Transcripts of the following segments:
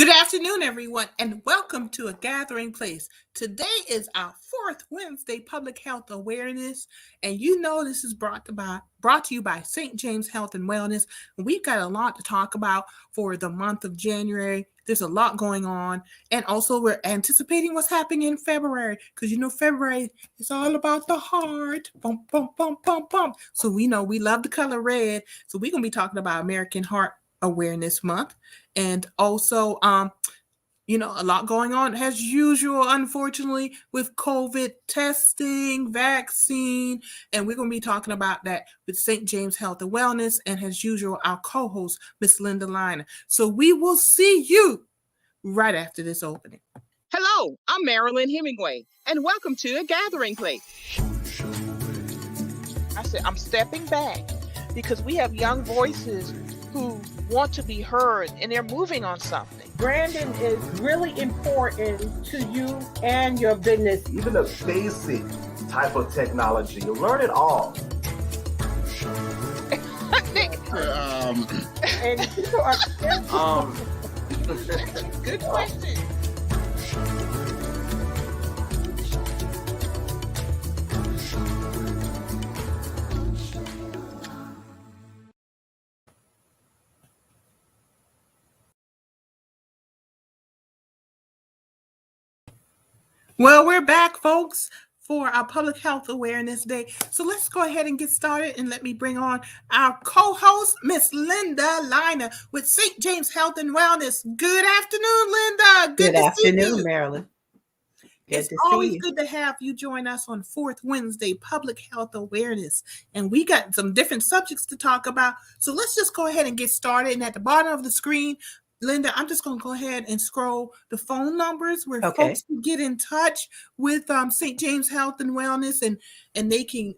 Good afternoon, everyone, and welcome to A Gathering Place. Today is our fourth Wednesday Public Health Awareness, and you know this is brought to you by St. James Health and Wellness. We've got a lot to talk about for the month of January. There's a lot going on, and also we're anticipating what's happening in February, because you know February is all about the heart. Bump, bump, bump, bump, bump. So we know we love the color red, so we're going to be talking about American Heart Awareness Month. And also, a lot going on as usual, unfortunately, with COVID testing, vaccine, and we're going to be talking about that with St. James Health and Wellness, and as usual, our co-host, Miss Lynah. So we will see you right after this opening. Hello, I'm Marilyn Hemingway, and welcome to A Gathering Place. I said I'm stepping back because we have young voices who want to be heard, and they're moving on something. Branding is really important to you and your business. Even a basic type of technology, you'll learn it all. And people are Good question. Well, we're back, folks, for our Public Health Awareness Day. So let's go ahead and get started, and let me bring on our co-host, Miss Lynah with St. James Health and Wellness. Good afternoon, Lynah. Good afternoon, Marilyn. It's always good to have you join us on Fourth Wednesday Public Health Awareness. And we got some different subjects to talk about. So let's just go ahead and get started. And at the bottom of the screen, Lynah, I'm just going to go ahead and scroll the phone numbers where folks can get in touch with St. James Health and Wellness, and they can,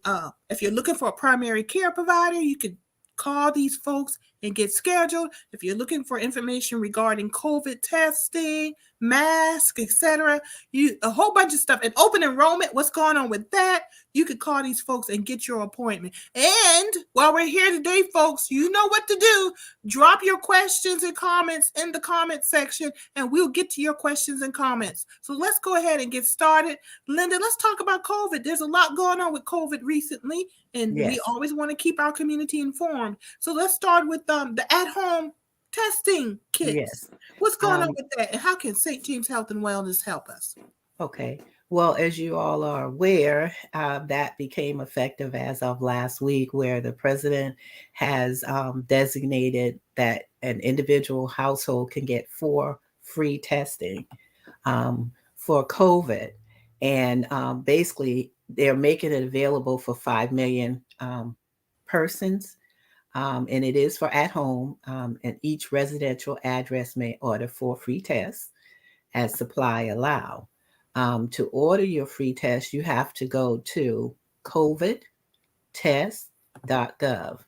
if you're looking for a primary care provider, you can call these folks and get scheduled. If you're looking for information regarding COVID testing, masks, etc., a whole bunch of stuff, and open enrollment, what's going on with that, you could call these folks and get your appointment. And while we're here today, folks, you know what to do. Drop your questions and comments in the comment section, and we'll get to your questions and comments. So let's go ahead and get started. Lynah, let's talk about COVID. There's a lot going on with COVID recently, and we always want to keep our community informed. So let's start with the at-home testing kits. Yes. What's going on with that, and how can St. James Health and Wellness help us? Okay. Well, as you all are aware, that became effective as of last week, where the president has designated that an individual household can get 4 free testing for COVID. And basically, they're making it available for 5 million persons. And it is for at home, and each residential address may order 4 free tests as supply allow. To order your free test, you have to go to covidtest.gov,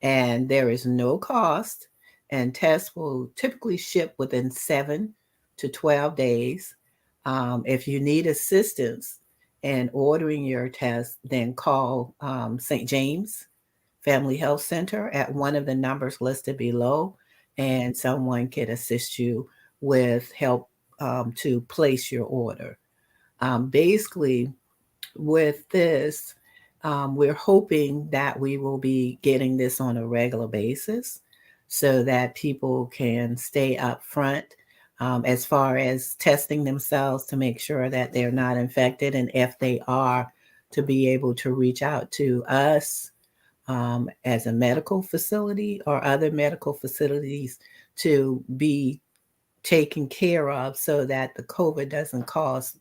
and there is no cost, and tests will typically ship within 7 to 12 days. If you need assistance in ordering your test, then call St. James Family Health Center at one of the numbers listed below, and someone can assist you with help to place your order. Basically, with this, we're hoping that we will be getting this on a regular basis so that people can stay up front as far as testing themselves to make sure that they're not infected, and if they are, to be able to reach out to us as a medical facility or other medical facilities to be taken care of so that the COVID doesn't cause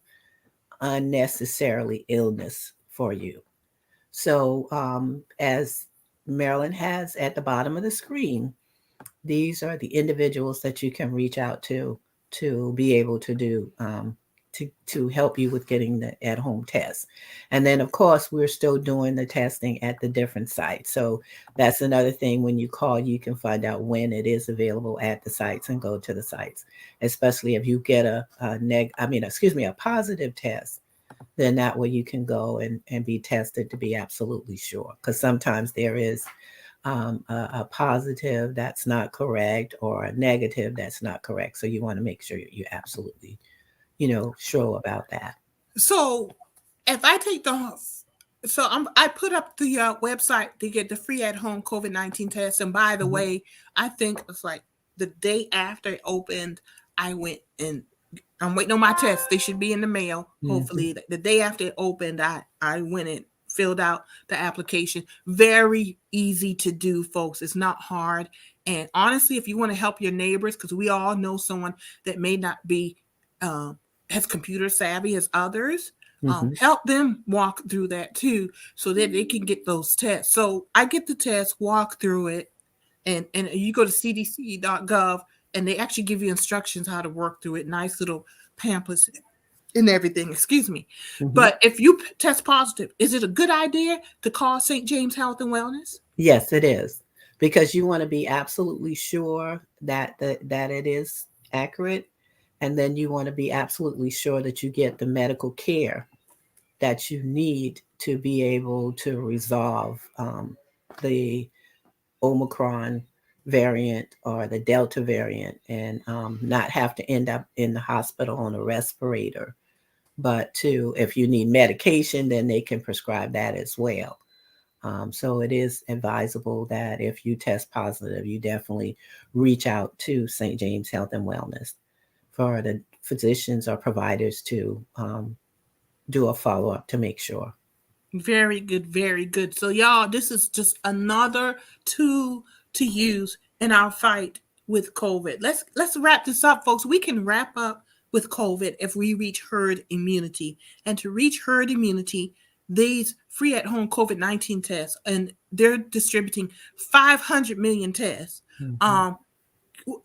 unnecessarily illness for you. So as Marilyn has at the bottom of the screen, these are the individuals that you can reach out to be able to do to help you with getting the at-home test. And then, of course, we're still doing the testing at the different sites. So that's another thing. When you call, you can find out when it is available at the sites and go to the sites, especially if you get a positive test. Then that way you can go and be tested to be absolutely sure. Because sometimes there is a positive that's not correct or a negative that's not correct. So you want to make sure you're absolutely, sure about that. So if I take I put up the website to get the free at-home COVID-19 test. And by the way, I think it's like the day after it opened, I'm waiting on my tests. They should be in the mail. Hopefully the day after it opened, I went and filled out the application. Very easy to do, folks. It's not hard. And honestly, if you want to help your neighbors, because we all know someone that may not be as computer savvy as others, help them walk through that too, so that they can get those tests. So I get the test, walk through it, and you go to cdc.gov, and they actually give you instructions how to work through it. Nice little pamphlets and everything. Excuse me. But if you test positive, is it a good idea to call St. James Health and Wellness? Yes, it is, because you want to be absolutely sure that it is accurate, and then you want to be absolutely sure that you get the medical care that you need to be able to resolve the Omicron variant or the Delta variant, and not have to end up in the hospital on a respirator. But if you need medication, then they can prescribe that as well. So it is advisable that if you test positive, you definitely reach out to St. James Health and Wellness for the physicians or providers to do a follow-up to make sure. Very good, very good. So y'all, this is just another tool to use in our fight with COVID. Let's wrap this up, folks. We can wrap up with COVID if we reach herd immunity. And to reach herd immunity, these free at-home COVID-19 tests, and they're distributing 500 million tests.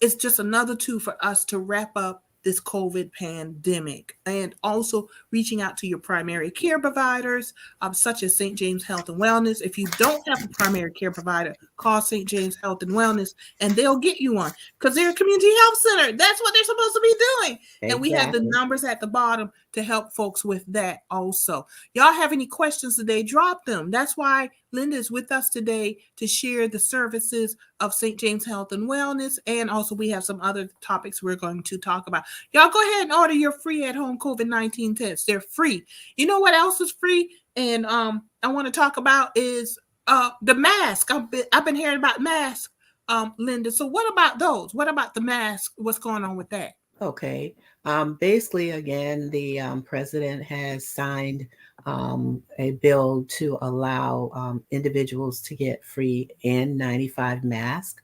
It's just another tool for us to wrap up this COVID pandemic, and also reaching out to your primary care providers, such as St. James Health and Wellness. If you don't have a primary care provider, call St. James Health and Wellness, and they'll get you one, because they're a community health center. That's what they're supposed to be doing. Exactly. And we have the numbers at the bottom to help folks with that also. Y'all have any questions today, drop them. That's why Lynah is with us today to share the services of St. James Health and Wellness. And also we have some other topics we're going to talk about. Y'all go ahead and order your free at-home COVID-19 tests. They're free. You know what else is free? And I want to talk about is the mask. I've been hearing about masks, Lynah. So what about those? What about the mask? What's going on with that? Okay. Basically, again, the president has signed a bill to allow individuals to get free N95 masks.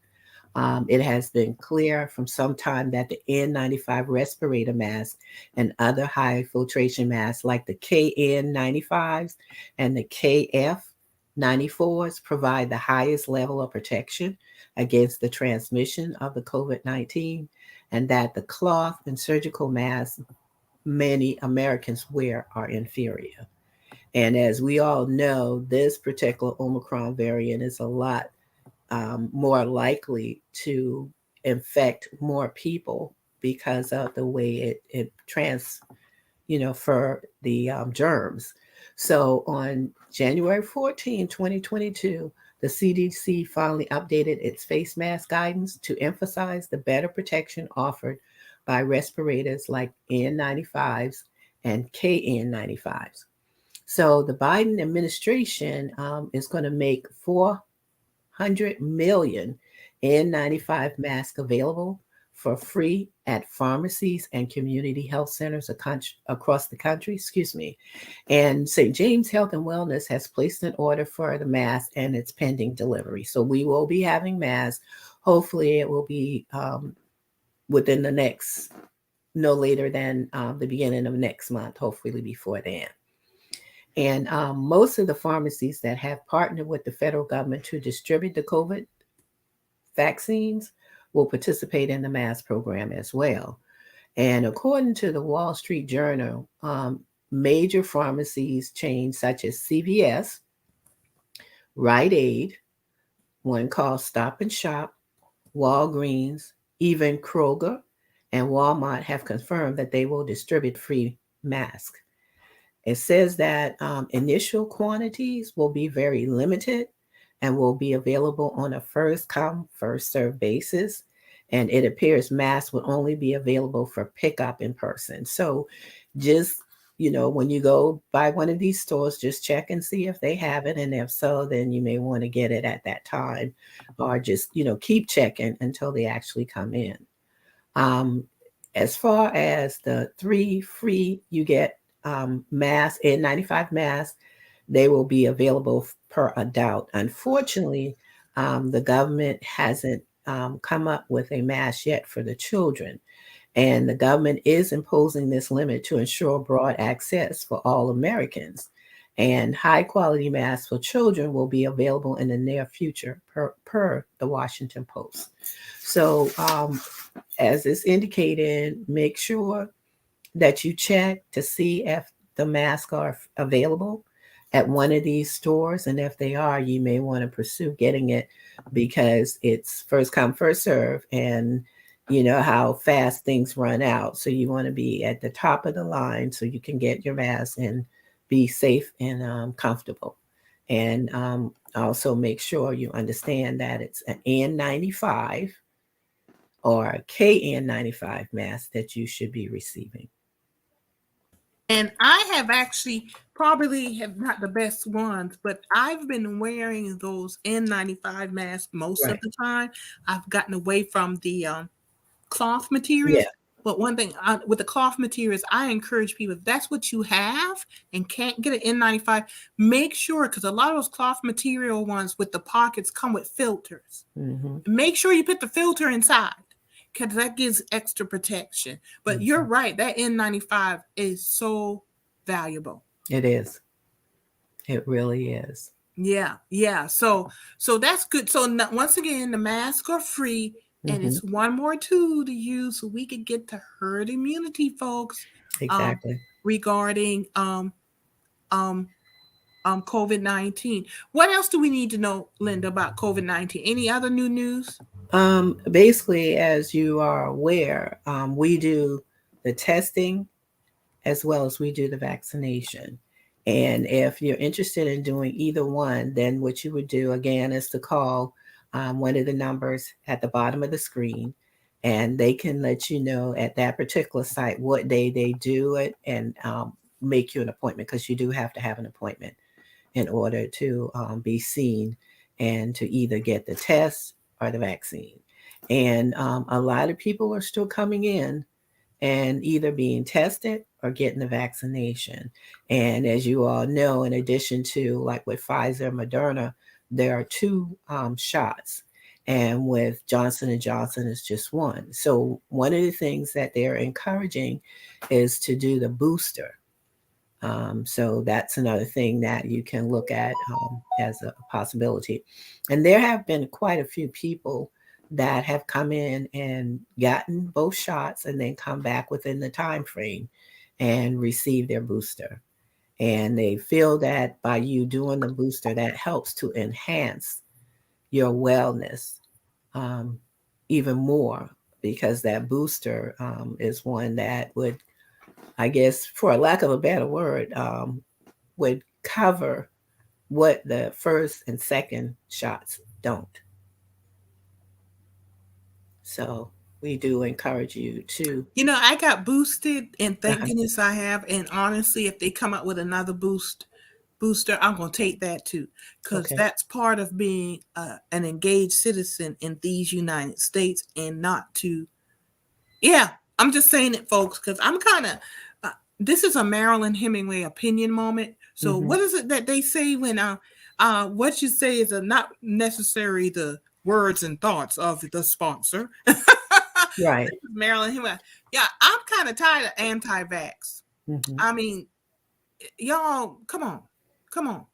It has been clear from some time that the N95 respirator mask and other high filtration masks like the KN95s and the KF94s provide the highest level of protection against the transmission of the COVID-19, and that the cloth and surgical masks many Americans wear are inferior. And as we all know, this particular Omicron variant is a lot more likely to infect more people because of the way it for the germs. So on January 14, 2022, the CDC finally updated its face mask guidance to emphasize the better protection offered by respirators like N95s and KN95s. So the Biden administration is going to make 400 million N95 masks available for free at pharmacies and community health centers across the country. And St. James Health and Wellness has placed an order for the mask, and it's pending delivery. So we will be having masks. Hopefully it will be within the next, no later than the beginning of next month, hopefully before then. And most of the pharmacies that have partnered with the federal government to distribute the COVID vaccines will participate in the mask program as well. And according to the Wall Street Journal, major pharmacies chains such as CVS, Rite Aid, one called Stop and Shop, Walgreens, even Kroger, and Walmart have confirmed that they will distribute free masks. It says that initial quantities will be very limited, and will be available on a first come, first served basis. And it appears masks will only be available for pickup in person. So just, when you go by one of these stores, just check and see if they have it. And if so, then you may want to get it at that time, or just, keep checking until they actually come in. As far as the 3 free, you get masks, N95 masks, they will be available per adult. Unfortunately, the government hasn't come up with a mask yet for the children. And the government is imposing this limit to ensure broad access for all Americans. And high quality masks for children will be available in the near future per the Washington Post. So as it's indicated, make sure that you check to see if the masks are available at one of these stores. And if they are, you may want to pursue getting it, because it's first come, first serve. And you know how fast things run out. So you want to be at the top of the line so you can get your mask and be safe and comfortable. And also make sure you understand that it's an N95 or a KN95 mask that you should be receiving. And I have actually probably have not the best ones, but I've been wearing those N95 masks most of the time. I've gotten away from the cloth materials. Yeah. But one thing with the cloth materials, I encourage people, if that's what you have and can't get an N95, make sure, because a lot of those cloth material ones with the pockets come with filters. Mm-hmm. Make sure you put the filter inside, because that gives extra protection. But you're right, that N95 is so valuable. It is. It really is. Yeah. So that's good. So once again, the masks are free. And it's one more tool to use so we could get to herd immunity, folks. Exactly. Regarding COVID-19. What else do we need to know, Linda, about COVID-19? Any other new news? Basically, as you are aware, we do the testing as well as we do the vaccination. And if you're interested in doing either one, then what you would do, again, is to call one of the numbers at the bottom of the screen, and they can let you know at that particular site what day they do it, and make you an appointment, because you do have to have an appointment in order to be seen and to either get the test or the vaccine. And a lot of people are still coming in and either being tested or getting the vaccination. And as you all know, in addition to like with Pfizer, Moderna, there are 2 shots, and with Johnson & Johnson is just 1. So one of the things that they're encouraging is to do the booster. So that's another thing that you can look at as a possibility. And there have been quite a few people that have come in and gotten both shots and then come back within the time frame and receive their booster. And they feel that by you doing the booster, that helps to enhance your wellness even more, because that booster is one that would, I guess, for a lack of a better word, would cover what the first and second shots don't. So we do encourage you to. I got boosted, and thank goodness I have. And honestly, if they come up with another booster, I'm going to take that too, because that's part of being an engaged citizen in these United States, and not to. Yeah, I'm just saying it, folks, because I'm kind of. This is a Marilyn Hemingway opinion moment. So what is it that they say when what you say is not necessarily the words and thoughts of the sponsor. Right. Marilyn Hemingway. Yeah, I'm kind of tired of anti-vax. I mean, y'all, come on. To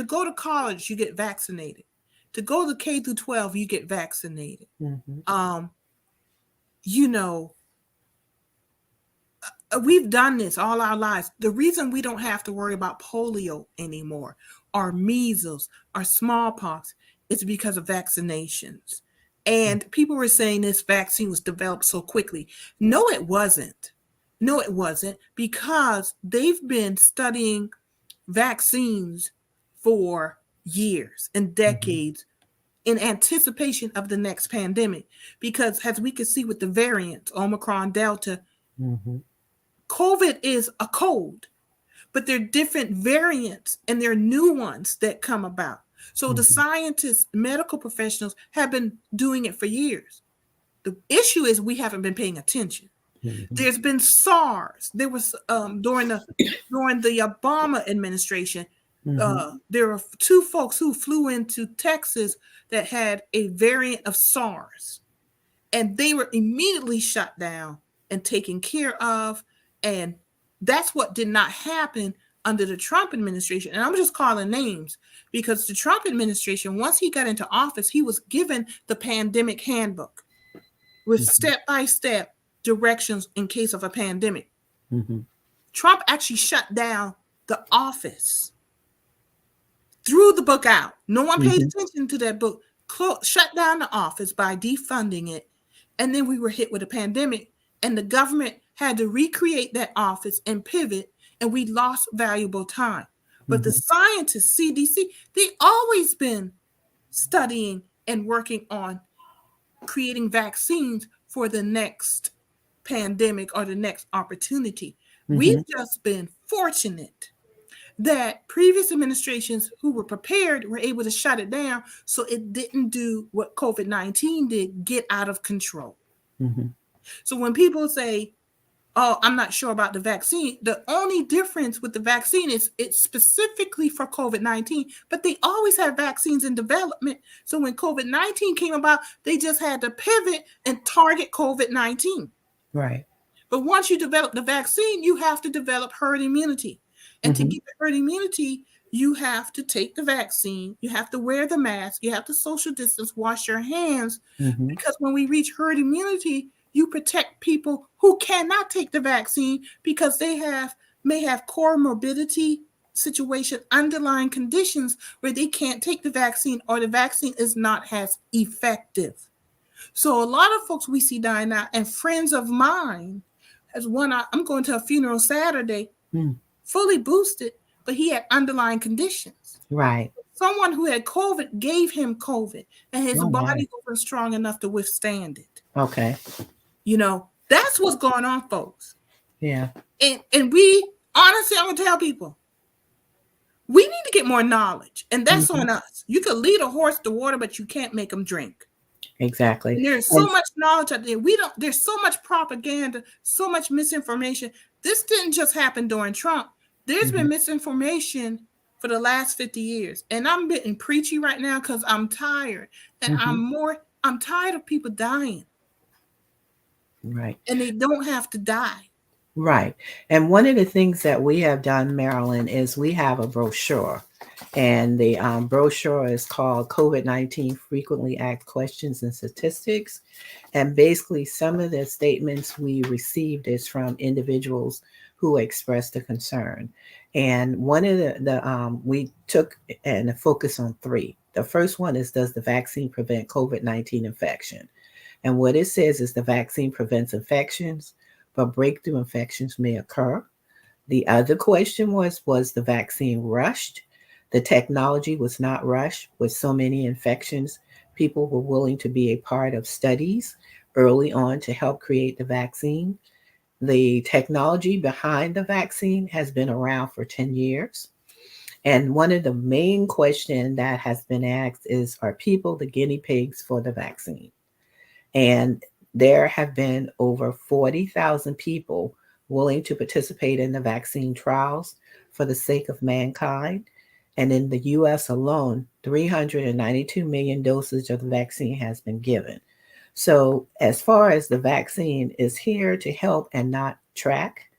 go to college, you get vaccinated. To go to K through 12, you get vaccinated. We've done this all our lives. The reason we don't have to worry about polio anymore, or measles, or smallpox, is because of vaccinations. And people were saying this vaccine was developed so quickly. No, it wasn't. Because they've been studying vaccines for years and decades in anticipation of the next pandemic. Because as we can see with the variants, Omicron, Delta, COVID is a cold, but there are different variants and there are new ones that come about. So the scientists, medical professionals have been doing it for years. The issue is we haven't been paying attention. There's been SARS. There was during the Obama administration, there were 2 folks who flew into Texas that had a variant of SARS, and they were immediately shut down and taken care of. And that's what did not happen under the Trump administration. And I'm just calling names because the Trump administration, once he got into office, he was given the pandemic handbook with step-by-step directions in case of a pandemic. Trump actually shut down the office, threw the book out. No one paid attention to that book. Shut down the office by defunding it. And then we were hit with a pandemic, and the government had to recreate that office and pivot, and we lost valuable time. But the scientists, CDC, they've always been studying and working on creating vaccines for the next pandemic or the next opportunity. We've just been fortunate that previous administrations who were prepared were able to shut it down so it didn't do what COVID-19 did, get out of control. So when people say, oh, I'm not sure about the vaccine, the only difference with the vaccine is it's specifically for COVID-19, but they always have vaccines in development. So when COVID-19 came about, they just had to pivot and target COVID-19. Right. But once you develop the vaccine, you have to develop herd immunity. And to get the herd immunity, you have to take the vaccine, you have to wear the mask, you have to social distance, wash your hands, because when we reach herd immunity, you protect people who cannot take the vaccine because they may have comorbidity situation, underlying conditions where they can't take the vaccine or the vaccine is not as effective. So a lot of folks we see dying now, and friends of mine, as one, I'm going to a funeral Saturday, fully boosted, but he had underlying conditions. Right. Someone who had COVID gave him COVID, and his body wasn't strong enough to withstand it. Okay. You know, that's what's going on, folks. Yeah. And we, honestly, I'm going to tell people, we need to get more knowledge, and that's on us. You can lead a horse to water, but you can't make them drink. Exactly. And there's so much knowledge out there. There's so much propaganda, so much misinformation. This didn't just happen during Trump. There's been misinformation for the last 50 years. And I'm getting preachy right now because I'm tired. And I'm tired of people dying. Right. And they don't have to die. Right. And one of the things that we have done, Marilyn, is we have a brochure. And the brochure is called COVID-19 Frequently Asked Questions and Statistics. And basically, some of the statements we received is from individuals who expressed a concern. And one of the we took and focus on 3. The first one is, does the vaccine prevent COVID-19 infection? And what it says is the vaccine prevents infections, but breakthrough infections may occur. The other question was the vaccine rushed? The technology was not rushed. With so many infections, people were willing to be a part of studies early on to help create the vaccine. The technology behind the vaccine has been around for 10 years. And one of the main questions that has been asked is, are people the guinea pigs for the vaccine? And there have been over 40,000 people willing to participate in the vaccine trials for the sake of mankind. And in the US alone, 392 million doses of the vaccine has been given. So as far as the vaccine is here to help and not track,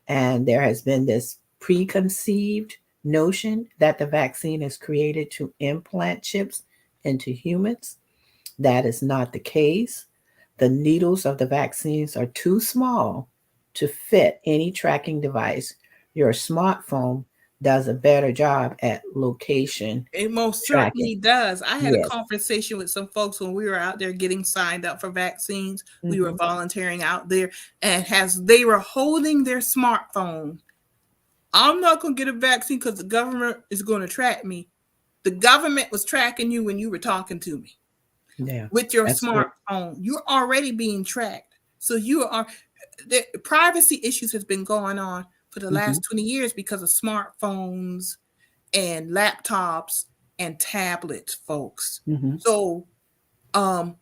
and there has been this preconceived notion that the vaccine is created to implant chips into humans. That is not the case. The needles of the vaccines are too small to fit any tracking device. Your smartphone does a better job at location. It most tracking. certainly does. I had a conversation with some folks when we were out there getting signed up for vaccines. We were volunteering out there, and as they were holding their smartphone, I'm not going to get a vaccine because the government is going to track me. The government was tracking you when you were talking to me. Yeah. With your That's smartphone. true. You're already being tracked. So the privacy issues has been going on for the last 20 years because of smartphones and laptops and tablets, folks. So I'm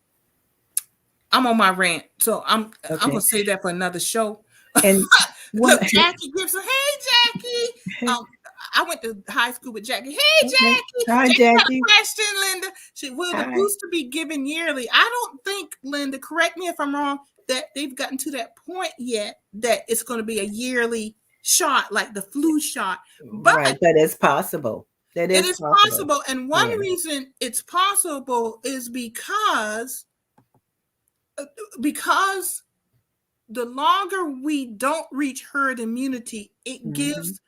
on my rant. So I'm gonna save that for another show. And look, Jackie Gibson. Hey, Jackie. I went to high school with Jackie. Hey, Jackie. Hi, Jackie. Jackie. Question, Linda. Will the booster be given yearly? I don't think, Linda, correct me if I'm wrong, that they've gotten to that point yet that it's going to be a yearly shot like the flu shot. But it's possible. It is possible. And one reason it's possible is because the longer we don't reach herd immunity, it gives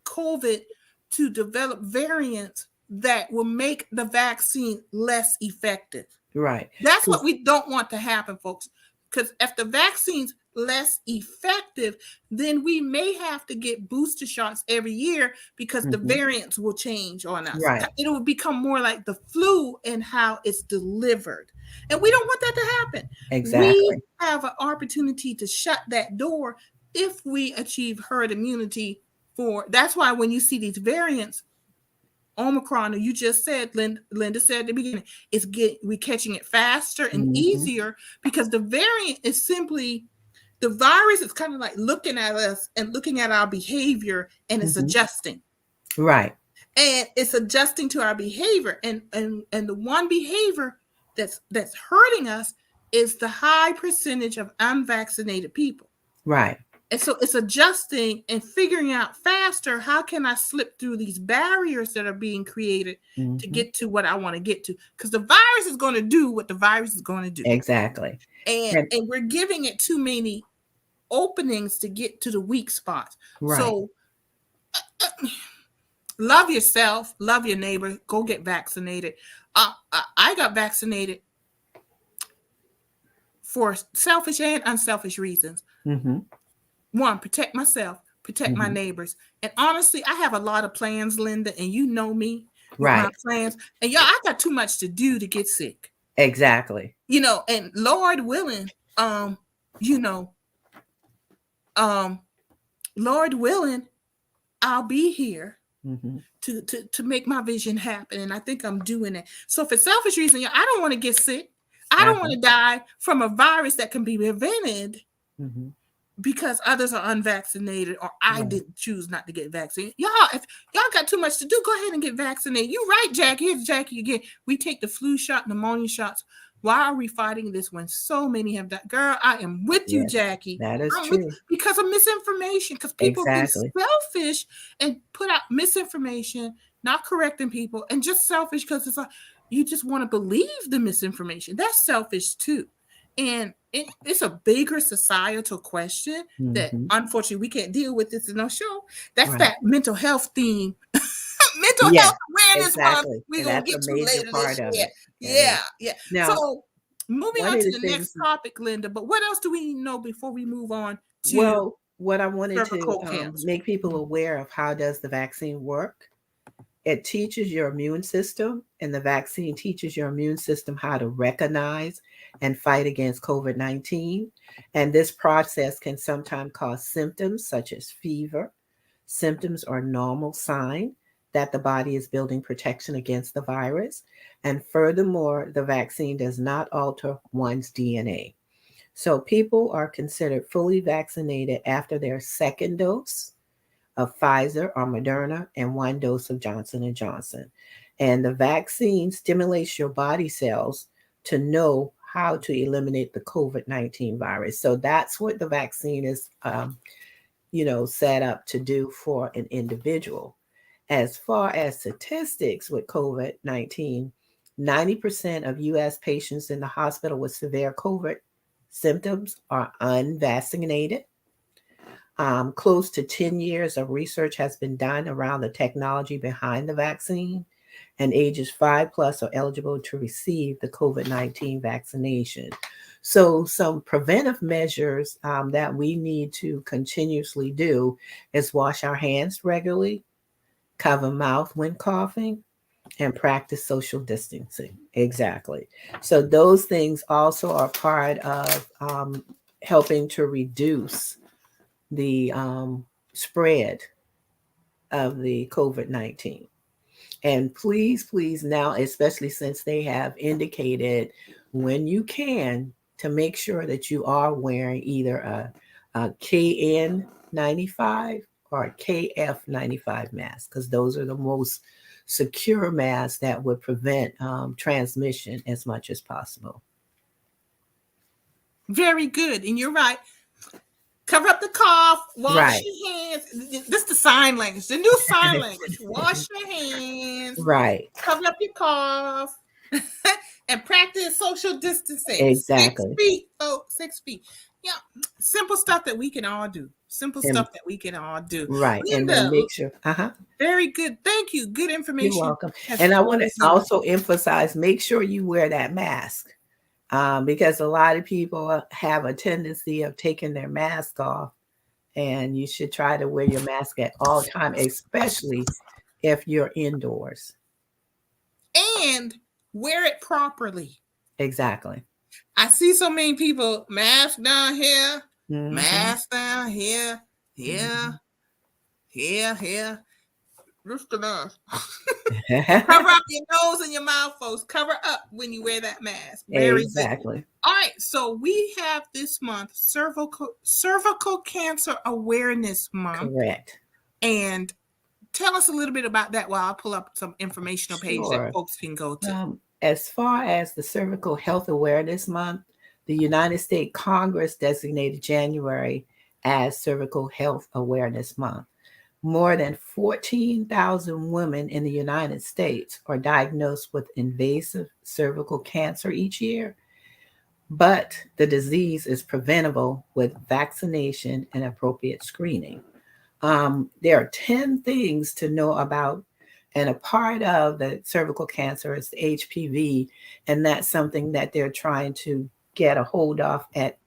COVID to develop variants that will make the vaccine less effective. Right. That's what we don't want to happen, folks. Because if the vaccine's less effective, then we may have to get booster shots every year because the variants will change on us. Right. It will become more like the flu and how it's delivered. And we don't want that to happen. Exactly. We have an opportunity to shut that door if we achieve herd immunity. That's why when you see these variants, Omicron, you just said, Linda said at the beginning, we're catching it faster and easier because the variant is simply, the virus is kind of like looking at us and looking at our behavior, and it's adjusting. Right. And it's adjusting to our behavior. And the one behavior that's hurting us is the high percentage of unvaccinated people. Right. And so it's adjusting and figuring out faster, how can I slip through these barriers that are being created to get to what I want to get to? Because the virus is going to do what the virus is going to do. Exactly. And we're giving it too many openings to get to the weak spots. Right. So love yourself, love your neighbor, go get vaccinated. I got vaccinated for selfish and unselfish reasons. One, protect myself, protect my neighbors. And honestly, I have a lot of plans, Linda, and you know me. My plans. And y'all, I got too much to do to get sick. Exactly. And Lord willing, Lord willing, I'll be here to make my vision happen. And I think I'm doing it. So for selfish reasons, I don't want to get sick. I don't want to die from a virus that can be prevented because others are unvaccinated or I didn't choose not to get vaccinated. Y'all, if y'all got too much to do, go ahead and get vaccinated. You're right, Jackie. Here's Jackie again. We take the flu shot, pneumonia shots. Why are we fighting this when so many have died? Girl, I am with you, Jackie. That is true. Because of misinformation, because people get selfish and put out misinformation, not correcting people, and just selfish because it's like you just want to believe the misinformation. That's selfish too. And it's a bigger societal question that unfortunately we can't deal with this in no show. That's that mental health theme. Mental health awareness month. We're going to get to later this year. Yeah. Now, so moving on to the next topic, Linda, but what else do we know before we move on to what I wanted to make people aware of, how does the vaccine work? It teaches your immune system, and the vaccine teaches your immune system how to recognize and fight against COVID-19. And this process can sometimes cause symptoms such as fever. Symptoms are normal sign that the body is building protection against the virus. And furthermore, the vaccine does not alter one's DNA. So people are considered fully vaccinated after their second dose of Pfizer or Moderna and 1 dose of Johnson & Johnson. And the vaccine stimulates your body cells to know how to eliminate the COVID-19 virus. So that's what the vaccine is, set up to do for an individual. As far as statistics with COVID-19, 90% of U.S. patients in the hospital with severe COVID symptoms are unvaccinated. Close to 10 years of research has been done around the technology behind the vaccine, and ages 5+ are eligible to receive the COVID-19 vaccination. So some preventive measures that we need to continuously do is wash our hands regularly, cover mouth when coughing, and practice social distancing. Exactly. So those things also are part of helping to reduce the spread of the COVID-19. And please, please now, especially since they have indicated when you can, to make sure that you are wearing either a KN95 or a KF95 mask, because those are the most secure masks that would prevent transmission as much as possible. Very good. And you're right. Cover up the cough, wash your hands. This is the sign language, the new sign language. Wash your hands. Right. Cover up your cough. And practice social distancing. Exactly. 6 feet, folks. 6 feet. Yeah. Simple stuff that we can all do. Stuff that we can all do. Right. Lynah, and then make sure. Very good. Thank you. Good information. You're welcome. And I want to also emphasize, make sure you wear that mask. Because a lot of people have a tendency of taking their mask off, and you should try to wear your mask at all times, especially if you're indoors. And wear it properly. Exactly. I see so many people, mask down here, mask down here, here. Just the mask. Cover up your nose and your mouth, folks. Cover up when you wear that mask. Very exactly. Good. All right, so we have this month cervical cancer awareness month. Correct. And tell us a little bit about that while I pull up some informational page that folks can go to. As far as the Cervical Health Awareness Month, the United States Congress designated January as Cervical Health Awareness Month. More than 14,000 women in the United States are diagnosed with invasive cervical cancer each year, but the disease is preventable with vaccination and appropriate screening. There are 10 things to know about, and a part of the cervical cancer is the HPV, and that's something that they're trying to get a hold of at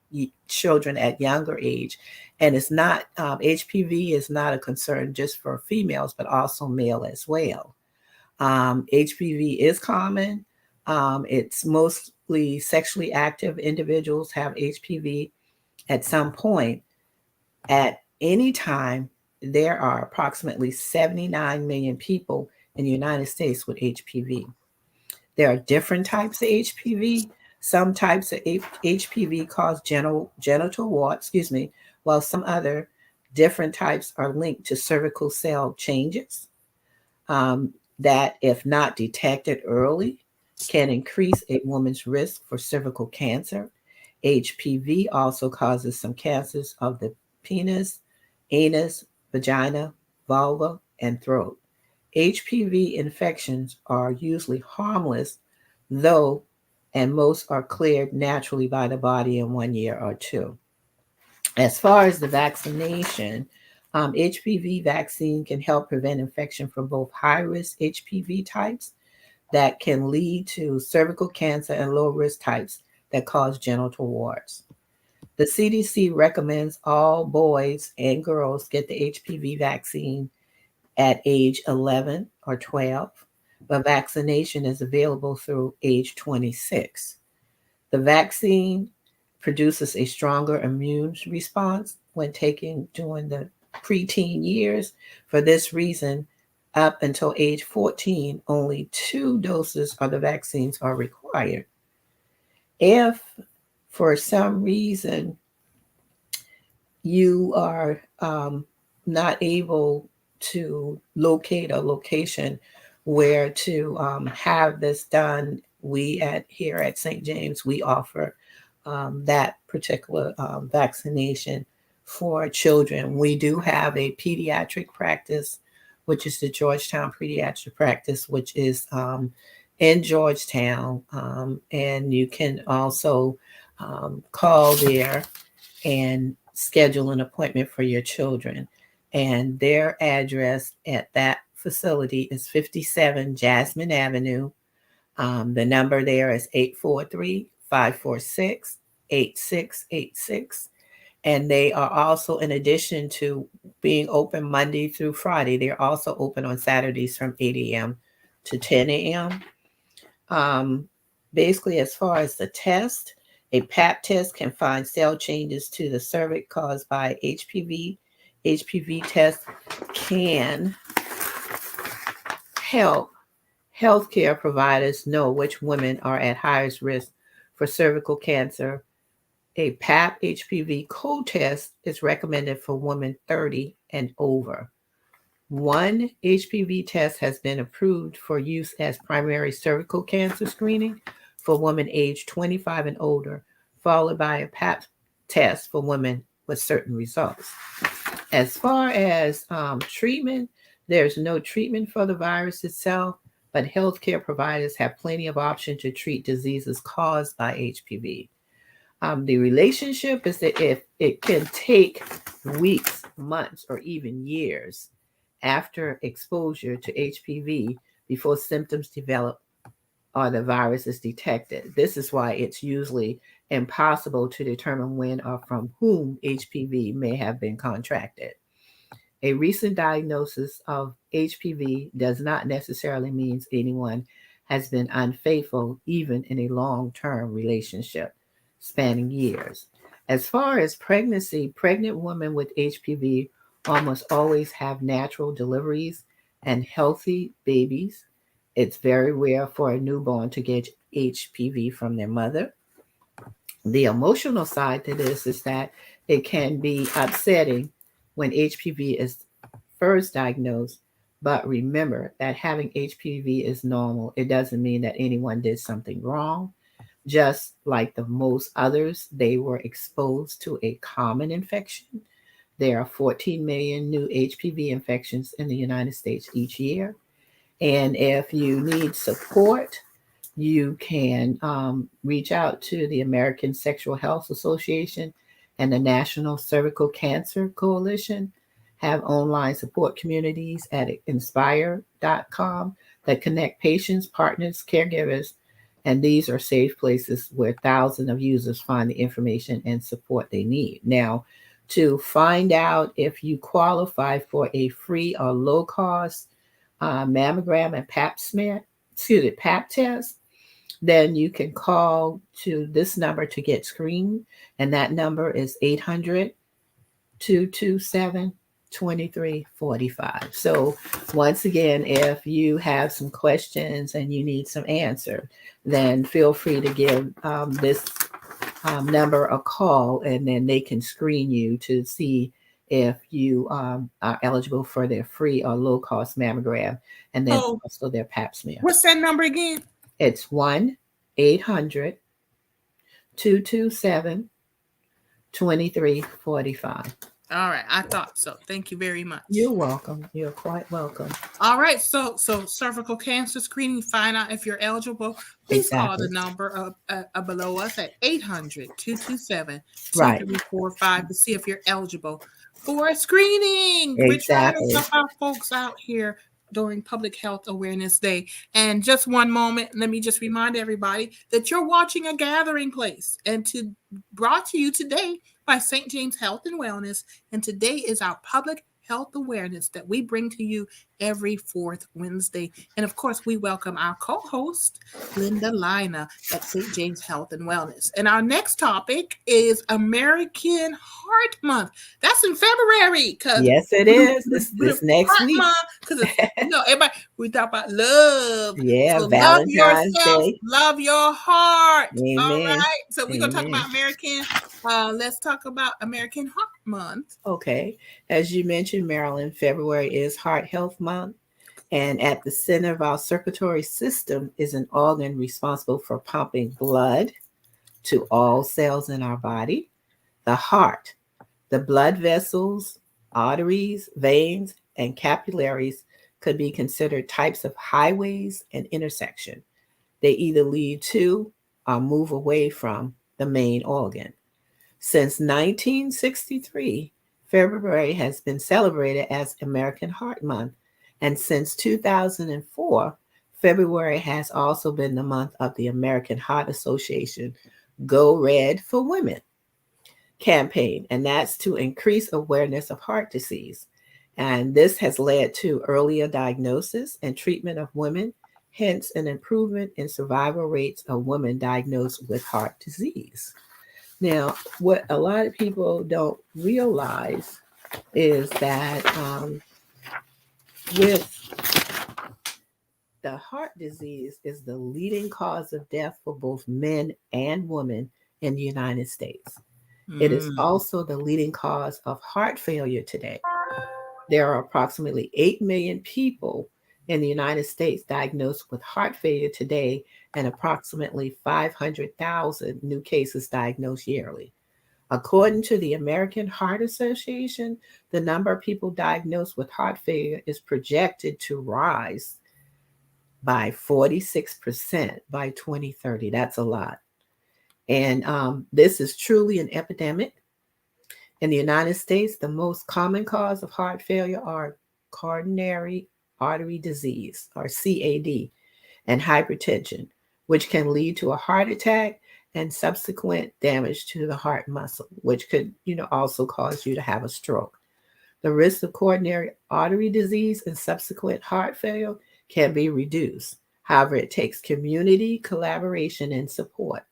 children at younger age. And it's not, HPV is not a concern just for females, but also male as well. HPV is common. It's mostly sexually active individuals have HPV at some point. At any time, there are approximately 79 million people in the United States with HPV. There are different types of HPV. Some types of HPV cause genital warts, while some other different types are linked to cervical cell changes that, if not detected early, can increase a woman's risk for cervical cancer. HPV also causes some cancers of the penis, anus, vagina, vulva, and throat. HPV infections are usually harmless, though, and most are cleared naturally by the body in 1 year or two. As far as the vaccination, HPV vaccine can help prevent infection from both high-risk HPV types that can lead to cervical cancer and low-risk types that cause genital warts. The CDC recommends all boys and girls get the HPV vaccine at age 11 or 12, but vaccination is available through age 26. The vaccine produces a stronger immune response when taken during the preteen years. For this reason, up until age 14, only 2 doses of the vaccines are required. If for some reason you are not able to locate a location where to have this done, we here at St. James, we offer that particular vaccination for children. We do have a pediatric practice, which is the Georgetown Pediatric Practice, which is in Georgetown. And you can also call there and schedule an appointment for your children. And their address at that facility is 57 Jasmine Avenue. The number there is 843-546-8686. And they are also, in addition to being open Monday through Friday, they're also open on Saturdays from 8 a.m. to 10 a.m. Basically, as far as the test, a pap test can find cell changes to the cervix caused by HPV. HPV test can help healthcare providers know which women are at highest risk for cervical cancer. A pap HPV co-test is recommended for women 30 and over. One HPV test has been approved for use as primary cervical cancer screening for women aged 25 and older, followed by a pap test for women with certain results. As far as treatment, there's no treatment for the virus itself, but healthcare providers have plenty of options to treat diseases caused by HPV. The relationship is that if it can take weeks, months, or even years after exposure to HPV before symptoms develop or the virus is detected. This is why it's usually impossible to determine when or from whom HPV may have been contracted. A recent diagnosis of HPV does not necessarily mean anyone has been unfaithful, even in a long-term relationship spanning years. As far as pregnancy, pregnant women with HPV almost always have natural deliveries and healthy babies. It's very rare for a newborn to get HPV from their mother. The emotional side to this is that it can be upsetting when HPV is first diagnosed, but remember that having HPV is normal. It doesn't mean that anyone did something wrong. Just like the most others, they were exposed to a common infection. There are 14 million new HPV infections in the United States each year. And if you need support, you can reach out to the American Sexual Health Association and the National Cervical Cancer Coalition. Have online support communities at inspire.com that connect patients, partners, caregivers, and these are safe places where thousands of users find the information and support they need. Now, to find out if you qualify for a free or low-cost mammogram and pap test, then you can call to this number to get screened, and that number is 800-227-2345. So once again, if you have some questions and you need some answer, then feel free to give this number a call, and then they can screen you to see if you are eligible for their free or low-cost mammogram, and then also their pap smear. What's that number again? It's 1-800-227-2345. All right, I thought so. Thank you very much. You're welcome. You're quite welcome. All right, so cervical cancer screening, find out if you're eligible. Please call the number below us at 800-227-2345 to see if you're eligible for a screening. We're trying to help our folks out here during Public Health Awareness Day. And just one moment, let me just remind everybody that you're watching A Gathering Place, and brought to you today by St. James Health and Wellness. And today is our Public Health Awareness that we bring to you every fourth Wednesday. And of course, we welcome our co-host, Lynah at St. James Health and Wellness. And our next topic is American Heart Month. That's in February. Yes, it is. This next week. Because everybody, we talk about love. Yeah, so Valentine's love yourself, Day. Love your heart. Amen. All right. So we're going to talk about let's talk about American Heart Month. Okay. As you mentioned, Marilyn, February is Heart Health Month. And at the center of our circulatory system is an organ responsible for pumping blood to all cells in our body. The heart, the blood vessels, arteries, veins, and capillaries could be considered types of highways and intersection. They either lead to or move away from the main organ. Since 1963, February has been celebrated as American Heart Month. And since 2004, February has also been the month of the American Heart Association Go Red for Women campaign. And that's to increase awareness of heart disease. And this has led to earlier diagnosis and treatment of women hence an improvement in survival rates of women diagnosed with heart disease. Now, what a lot of people don't realize is that with the heart disease is the leading cause of death for both men and women in the United States. It is also the leading cause of heart failure today. There are approximately 8 million people in the United States diagnosed with heart failure today, and approximately 500,000 new cases diagnosed yearly. According to the American Heart Association, the number of people diagnosed with heart failure is projected to rise by 46% by 2030. That's a lot. And this is truly an epidemic. In the United States, the most common cause of heart failure are coronary artery disease, or CAD, and hypertension, which can lead to a heart attack and subsequent damage to the heart muscle, which could, also cause you to have a stroke. The risk of coronary artery disease and subsequent heart failure can be reduced. However, it takes community collaboration and support.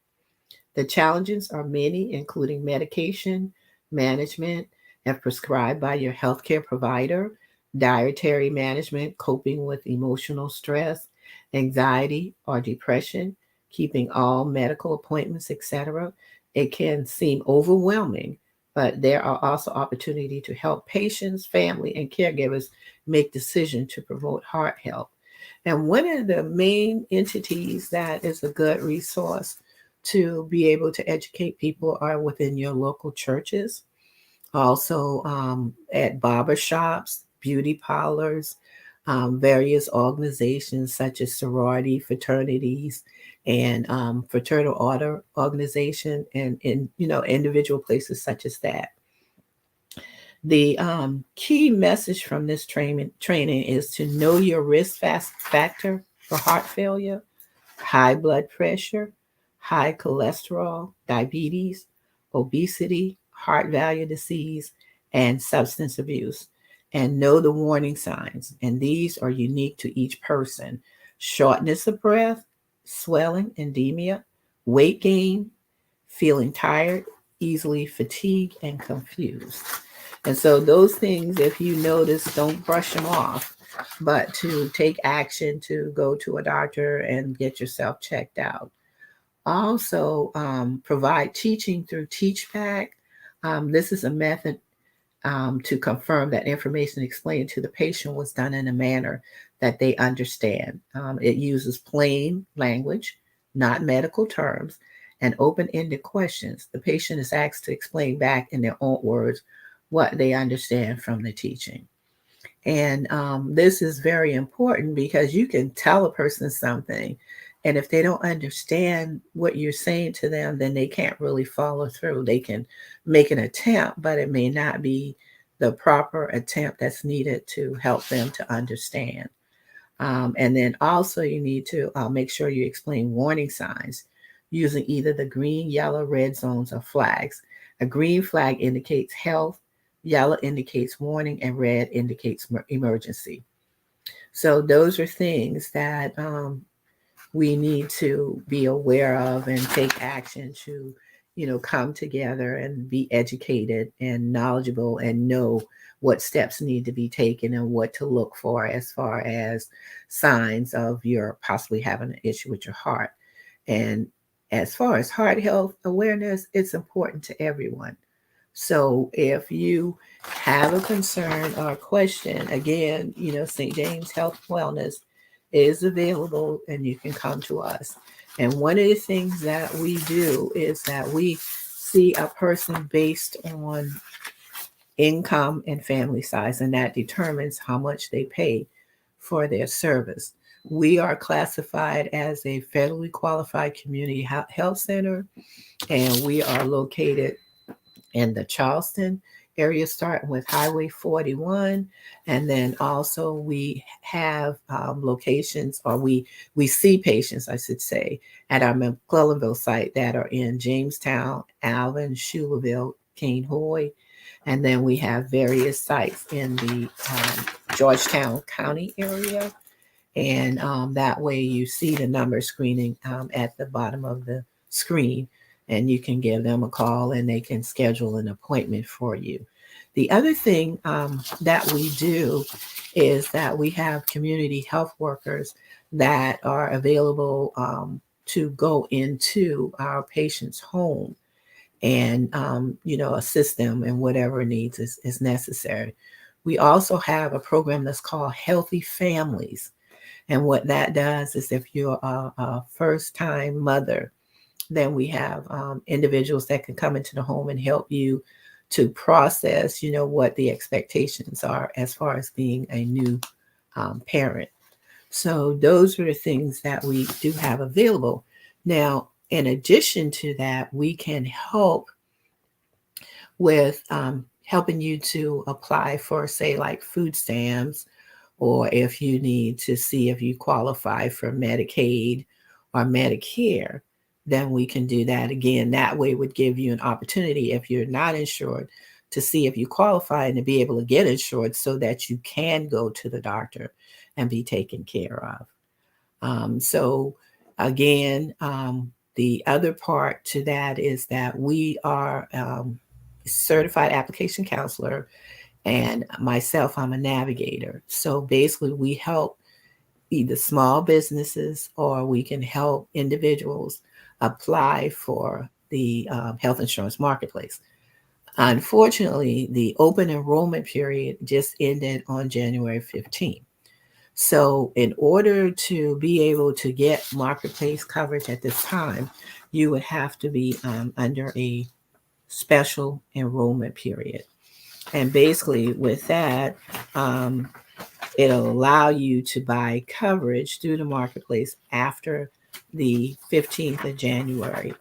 The challenges are many, including medication, management, and prescribed by your healthcare provider, dietary management, coping with emotional stress, anxiety or depression, keeping all medical appointments, etc. It can seem overwhelming, but there are also opportunities to help patients, family, and caregivers make decisions to promote heart health. And one of the main entities that is a good resource to be able to educate people are within your local churches, also at barber shops, beauty parlors, various organizations such as sorority, fraternities, and fraternal order organization, and in individual places such as that. The key message from this training is to know your risk factor for heart failure, high blood pressure, high cholesterol, diabetes, obesity, heart valve disease, and substance abuse. And know the warning signs. And these are unique to each person: shortness of breath, swelling, edema, weight gain, feeling tired, easily fatigued, and confused. And so those things, if you notice, don't brush them off, but to take action to go to a doctor and get yourself checked out. Also, provide teaching through TeachPack. This is a method to confirm that information explained to the patient was done in a manner that they understand. It uses plain language, not medical terms, and open-ended questions. The patient is asked to explain back in their own words what they understand from the teaching. And this is very important because you can tell a person something, and if they don't understand what you're saying to them, then they can't really follow through. They can make an attempt, but it may not be the proper attempt that's needed to help them to understand. And then also you need to make sure you explain warning signs using either the green, yellow, red zones or flags. A green flag indicates health, yellow indicates warning, and red indicates emergency. So those are things that we need to be aware of and take action to, come together and be educated and knowledgeable and know what steps need to be taken and what to look for as far as signs of your possibly having an issue with your heart. And as far as heart health awareness, it's important to everyone. So if you have a concern or a question, again, St. James Health Wellness is available and you can come to us. And one of the things that we do is that we see a person based on income and family size, and that determines how much they pay for their service. We are classified as a federally qualified community health center, and we are located in the Charleston area, starting with Highway 41. And then also we have locations, or we see patients, I should say, at our McClellanville site that are in Jamestown, Alvin, Schuylerville, Cane Hoy. And then we have various sites in the Georgetown County area. And that way you see the number screening at the bottom of the screen, and you can give them a call and they can schedule an appointment for you. The other thing that we do is that we have community health workers that are available to go into our patient's home and, assist them in whatever needs is necessary. We also have a program that's called Healthy Families. And what that does is if you're a first-time mother, then we have individuals that can come into the home and help you to process, what the expectations are as far as being a new parent. So those are the things that we do have available. Now, in addition to that, we can help with helping you to apply for, say, like food stamps, or if you need to see if you qualify for Medicaid or Medicare, then we can do that. Again, that way would give you an opportunity, if you're not insured, to see if you qualify and to be able to get insured so that you can go to the doctor and be taken care of. So again, the other part to that is that we are certified application counselor, and myself, I'm a navigator. So basically we help either small businesses or we can help individuals apply for the health insurance marketplace. Unfortunately, the open enrollment period just ended on January 15th. So in order to be able to get marketplace coverage at this time, you would have to be under a special enrollment period. And basically with that, it'll allow you to buy coverage through the marketplace after the 15th of January.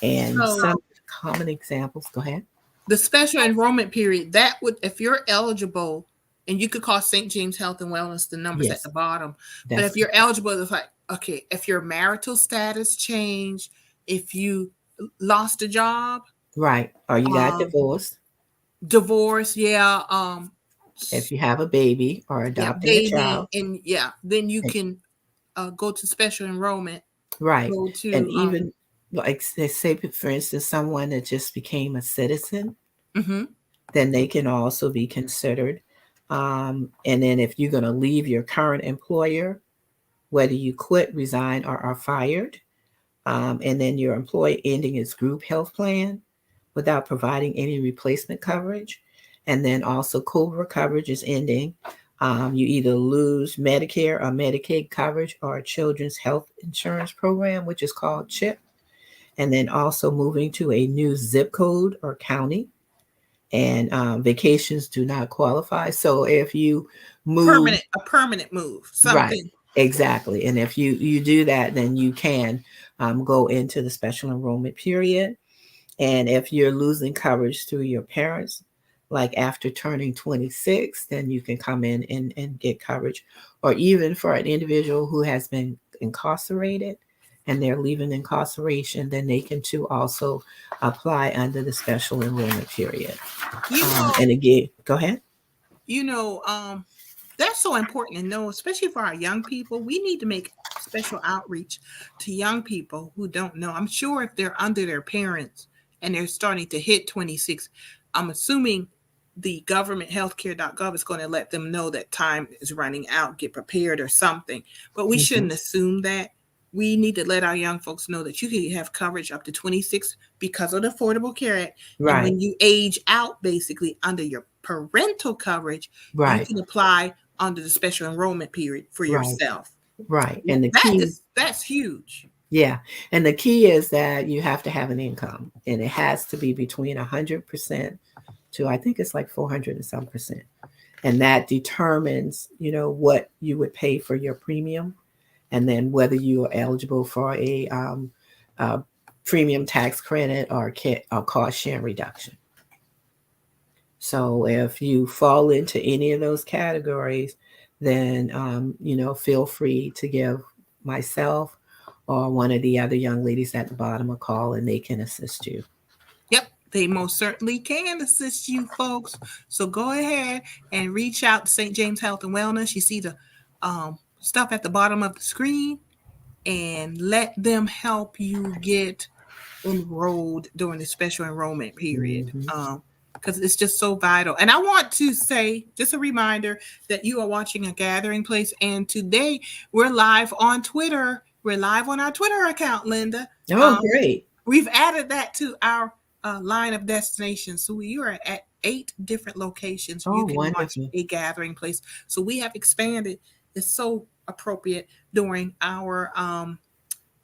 And some common examples, go ahead. The special enrollment period, that would, if you're eligible, and you could call St. James Health and Wellness, the numbers at the bottom. But if you're eligible, it's like, okay, if your marital status changed, if you lost a job. Right. Or you got divorced. Divorce, yeah. If you have a baby or adopting a child. And then you can go to special enrollment. Right. And even like say, for instance, someone that just became a citizen, then they can also be considered. And then if you're going to leave your current employer, whether you quit, resign, or are fired, and then your employee ending its group health plan without providing any replacement coverage, and then also COBRA coverage is ending, you either lose Medicare or Medicaid coverage or a children's health insurance program, which is called CHIP, and then also moving to a new zip code or county. And vacations do not qualify. So if you move a permanent move, something. Right, exactly. And if you do that, then you can go into the special enrollment period. And if you're losing coverage through your parents, like after turning 26, then you can come in and get coverage. Or even for an individual who has been incarcerated and they're leaving incarceration, then they can too also apply under the special enrollment period. And again, go ahead. That's so important to know, especially for our young people. We need to make special outreach to young people who don't know. I'm sure if they're under their parents and they're starting to hit 26, I'm assuming the government healthcare.gov is going to let them know that time is running out, get prepared or something. But we shouldn't assume that. We need to let our young folks know that you can have coverage up to 26 because of the Affordable Care Act. Right. And when you age out, basically under your parental coverage, you can apply under the special enrollment period for yourself. Right. And the key that's huge. Yeah. And the key is that you have to have an income, and it has to be between 100% to, I think it's like 400 and some percent. And that determines, what you would pay for your premium, and then whether you are eligible for a premium tax credit or cost share reduction. So if you fall into any of those categories, then, feel free to give myself or one of the other young ladies at the bottom a call, and they can assist you. Yep, they most certainly can assist you, folks. So go ahead and reach out to St. James Health and Wellness. You see the stuff at the bottom of the screen and let them help you get enrolled during the special enrollment period. Because it's just so vital. And I want to say, just a reminder, that you are watching A Gathering Place. And today we're live on Twitter. We're live on our Twitter account, Linda. Oh, great. We've added that to our line of destinations. So you are at 8 different locations. You can watch A Gathering Place. So we have expanded. It's so appropriate during our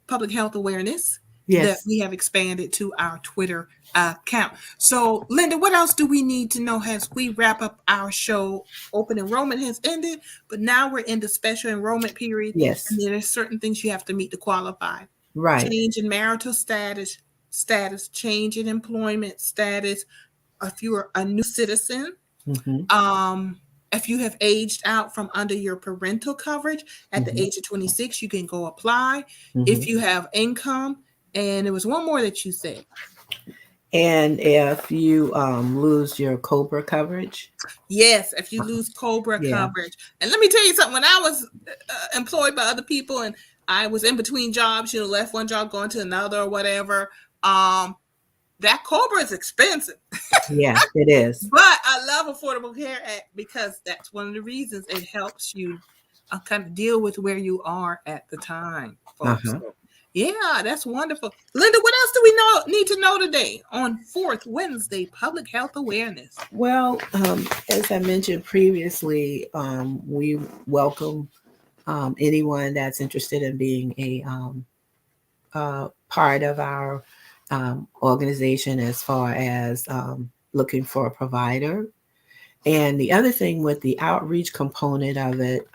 public health awareness. That we have expanded to our Twitter account. So, Linda, what else do we need to know as we wrap up our show? Open enrollment has ended, but now we're in the special enrollment period. Yes. And there are certain things you have to meet to qualify. Right. Change in marital status, change in employment status, if you are a new citizen, if you have aged out from under your parental coverage at the age of 26, you can go apply. If you have income, and there was one more that you said. And if you lose your COBRA coverage. Yes, if you lose COBRA coverage. And let me tell you something. When I was employed by other people and I was in between jobs, left one job going to another or whatever, that COBRA is expensive. Yeah, it is. But I love Affordable Care Act because that's one of the reasons it helps you kind of deal with where you are at the time, folks. Yeah, that's wonderful. Linda, what else do we need to know today on 4th Wednesday Public Health Awareness? Well, as I mentioned previously, we welcome anyone that's interested in being a part of our organization as far as looking for a provider. And the other thing with the outreach component of it,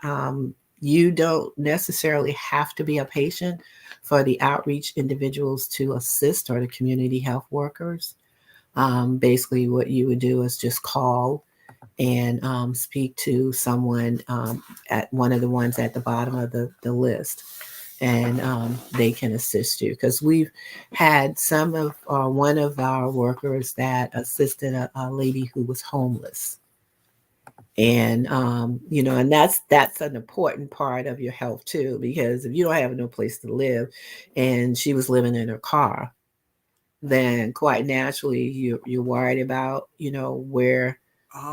you don't necessarily have to be a patient for the outreach individuals to assist, or the community health workers. Basically, what you would do is just call and speak to someone at one of the ones at the bottom of the list, and they can assist you. Because we've had one of our workers that assisted a lady who was homeless. And, and that's an important part of your health too, because if you don't have no place to live and she was living in her car, then quite naturally you're worried about, where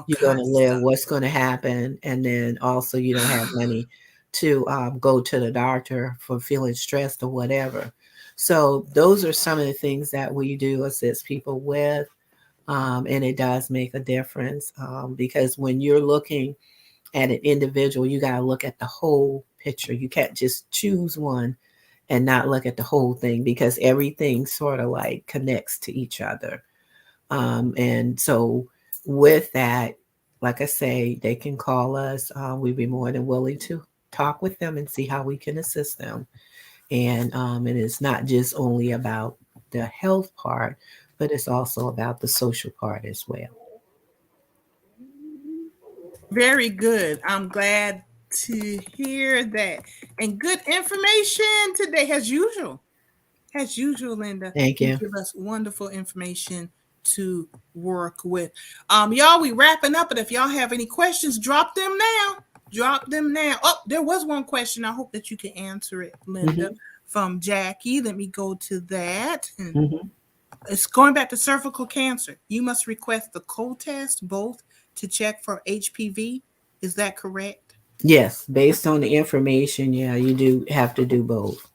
you're going to live, what's going to happen. And then also you don't have money to go to the doctor for feeling stressed or whatever. So those are some of the things that we do assist people with. And it does make a difference because when you're looking at an individual, you got to look at the whole picture. You can't just choose one and not look at the whole thing, because everything sort of like connects to each other. And so with that, like I say, they can call us. We'd be more than willing to talk with them and see how we can assist them. And it's not just only about the health part, but it's also about the social part as well. Very good. I'm glad to hear that. And good information today, as usual. As usual, Linda. Thank you. Give us wonderful information to work with. Y'all, we wrapping up, but if y'all have any questions, drop them now. Oh, there was one question. I hope that you can answer it, Linda, from Jackie. Let me go to that. It's going back to cervical cancer. You must request the co-test both to check for HPV. Is that correct? Yes, based on the information, you do have to do both.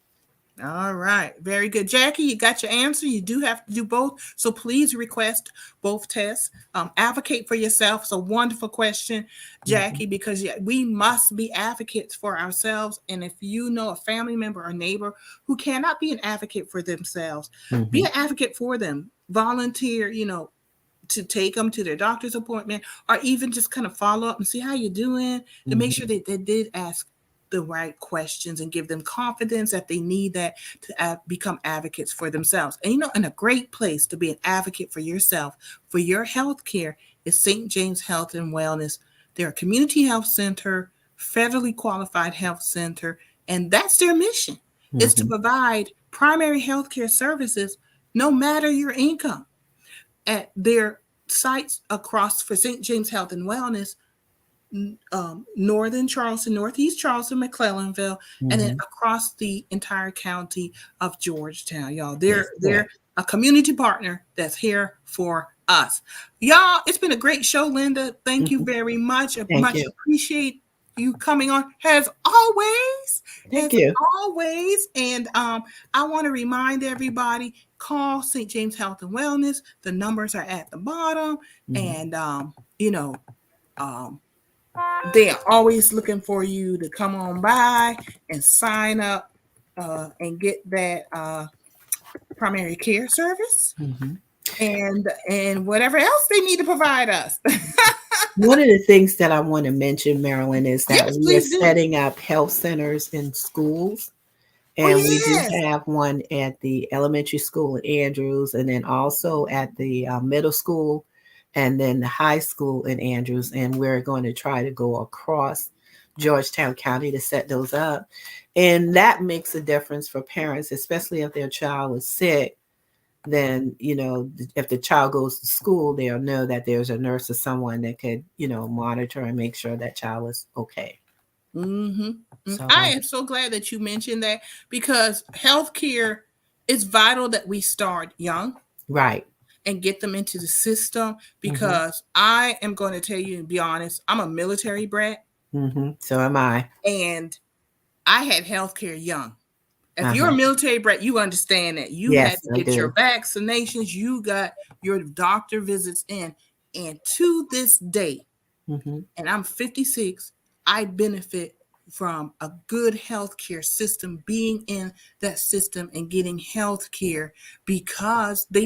All right, very good. Jackie, you got your answer. You do have to do both. So please request both tests. Advocate for yourself. It's a wonderful question, Jackie, because we must be advocates for ourselves. And if you know a family member or neighbor who cannot be an advocate for themselves, be an advocate for them. Volunteer, to take them to their doctor's appointment, or even just kind of follow up and see how you're doing, to make sure that they did ask the right questions and give them confidence that they need that to become advocates for themselves. And and a great place to be an advocate for yourself, for your health care, is St. James Health and Wellness. They're a community health center, federally qualified health center, and that's their mission, is to provide primary health care services no matter your income. At their sites across for St. James Health and Wellness, northern Charleston, northeast Charleston, McClellanville, and then across the entire county of Georgetown. Y'all, they're a community partner that's here for us. Y'all, it's been a great show, Linda. Thank you very much. Thank you. Appreciate you coming on as always. Thank you. Always. And I want to remind everybody, call St. James Health and Wellness. The numbers are at the bottom. And they are always looking for you to come on by and sign up and get that primary care service and whatever else they need to provide us. One of the things that I want to mention, Marilyn, is that we are setting up health centers in schools. And we do have one at the elementary school in Andrews, and then also at the middle school, and then the high school in Andrews. And we're going to try to go across Georgetown County to set those up. And that makes a difference for parents, especially if their child is sick. Then, if the child goes to school, they'll know that there's a nurse or someone that could, monitor and make sure that child is okay. So, I am so glad that you mentioned that, because healthcare is vital that we start young. Right. And get them into the system, because I am going to tell you and be honest, I'm a military brat. So am I. And I had healthcare young. If you're a military brat, you understand that you had to get your vaccinations, you got your doctor visits in. And to this day, and I'm 56, I benefit from a good healthcare system, being in that system and getting healthcare, because they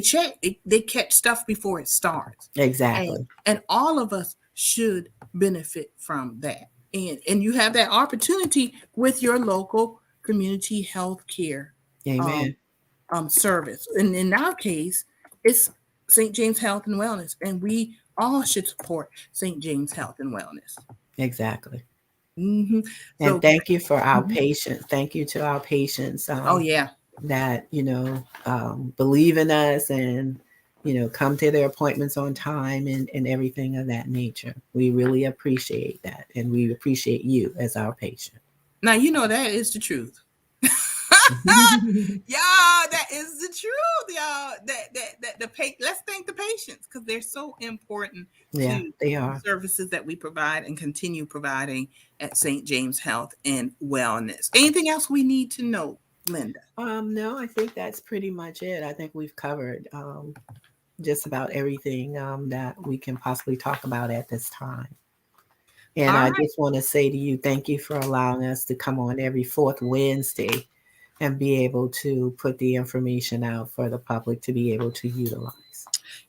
catch stuff before it starts. Exactly. And all of us should benefit from that. And you have that opportunity with your local community health care service. And in our case, it's St. James Health and Wellness, and we all should support St. James Health and Wellness. Exactly. And so, thank you for our patients. Thank you to our patients. That believe in us and come to their appointments on time and everything of that nature. We really appreciate that, and we appreciate you as our patient. Now, that is the truth. Y'all, that is the truth, y'all. Let's thank the patients, because they're so important to they are. Services that we provide and continue providing at St. James Health and Wellness. Anything else we need to know, Linda? No, I think that's pretty much it. I think we've covered just about everything that we can possibly talk about at this time. And I just want to say to you, thank you for allowing us to come on every fourth Wednesday and be able to put the information out for the public to be able to utilize.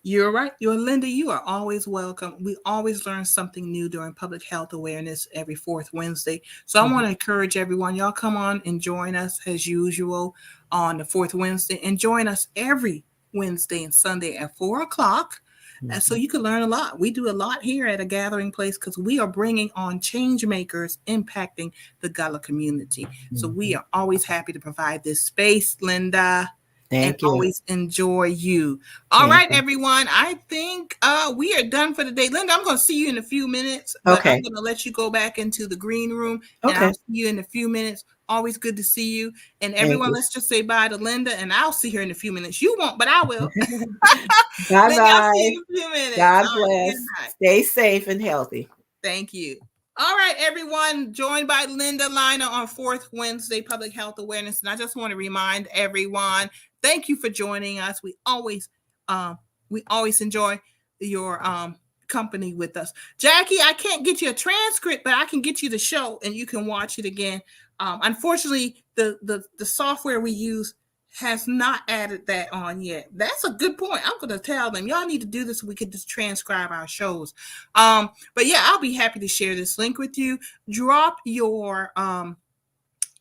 You're right. Linda, you are always welcome. We always learn something new during Public Health Awareness every fourth Wednesday. So I want to encourage everyone, y'all come on and join us as usual on the fourth Wednesday, and join us every Wednesday and Sunday at 4:00. So you can learn a lot. We do a lot here at a gathering place, because we are bringing on change makers impacting the Gullah community. So we are always happy to provide this space, Linda. Thank you. Always enjoy you. All right, everyone. I think we are done for the day. Linda, I'm going to see you in a few minutes. But I'm going to let you go back into the green room. And I'll see you in a few minutes. Always good to see you. And everyone, let's just say bye to Linda, and I'll see her in a few minutes. You won't, but I will. Bye-bye. God All bless. Right, stay safe and healthy. Thank you. All right, everyone, joined by Linda Lynah on fourth Wednesday Public Health Awareness. And I just want to remind everyone, thank you for joining us. We always enjoy your company with us. Jackie, I can't get you a transcript, but I can get you the show and you can watch it again. Unfortunately, the software we use has not added that on yet. That's a good point. I'm going to tell them, y'all need to do this so we can just transcribe our shows. But yeah, I'll be happy to share this link with you. Drop your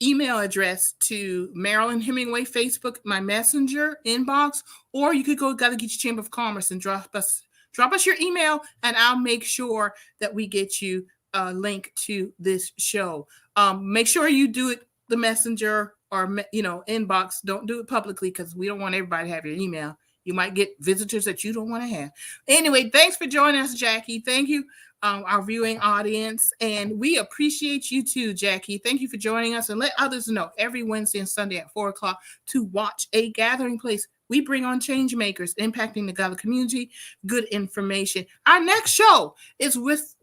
email address to Marilyn Hemingway Facebook, my messenger inbox, or you could go Gotta Get Your Chamber of Commerce and drop us your email, and I'll make sure that we get you a link to this show. Make sure you do it the messenger or inbox. Don't do it publicly, because we don't want everybody to have your email. You might get visitors that you don't want to have. Anyway, thanks for joining us, Jackie. Thank you, our viewing audience. And we appreciate you too, Jackie. Thank you for joining us. And let others know every Wednesday and Sunday at 4 o'clock to watch A Gathering Place. We bring on change makers impacting the Gullah community. Good information. Our next show is with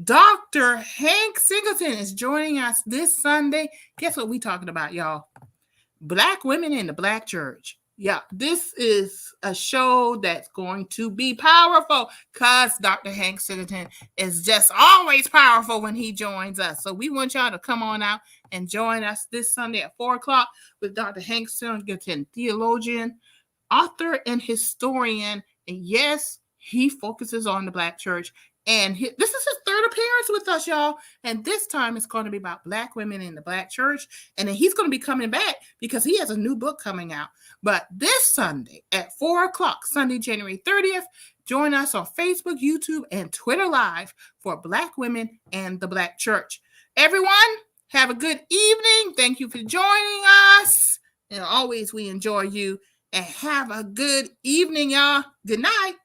Dr. Hank Singleton is joining us this Sunday. Guess what we talking about, y'all? Black women in the Black church. Yeah, this is a show that's going to be powerful because Dr. Hank Singleton is just always powerful when he joins us. So we want y'all to come on out and join us this Sunday at 4 o'clock with Dr. Hank Singleton, theologian, author, and historian. And yes, he focuses on the Black church. And this is his third appearance with us, y'all. And this time it's going to be about Black women in the Black church. And then he's going to be coming back because he has a new book coming out. But this Sunday at 4 o'clock, Sunday, January 30th, join us on Facebook, YouTube, and Twitter Live for Black women and the Black church. Everyone, have a good evening. Thank you for joining us. And always we enjoy you. And have a good evening, y'all. Good night.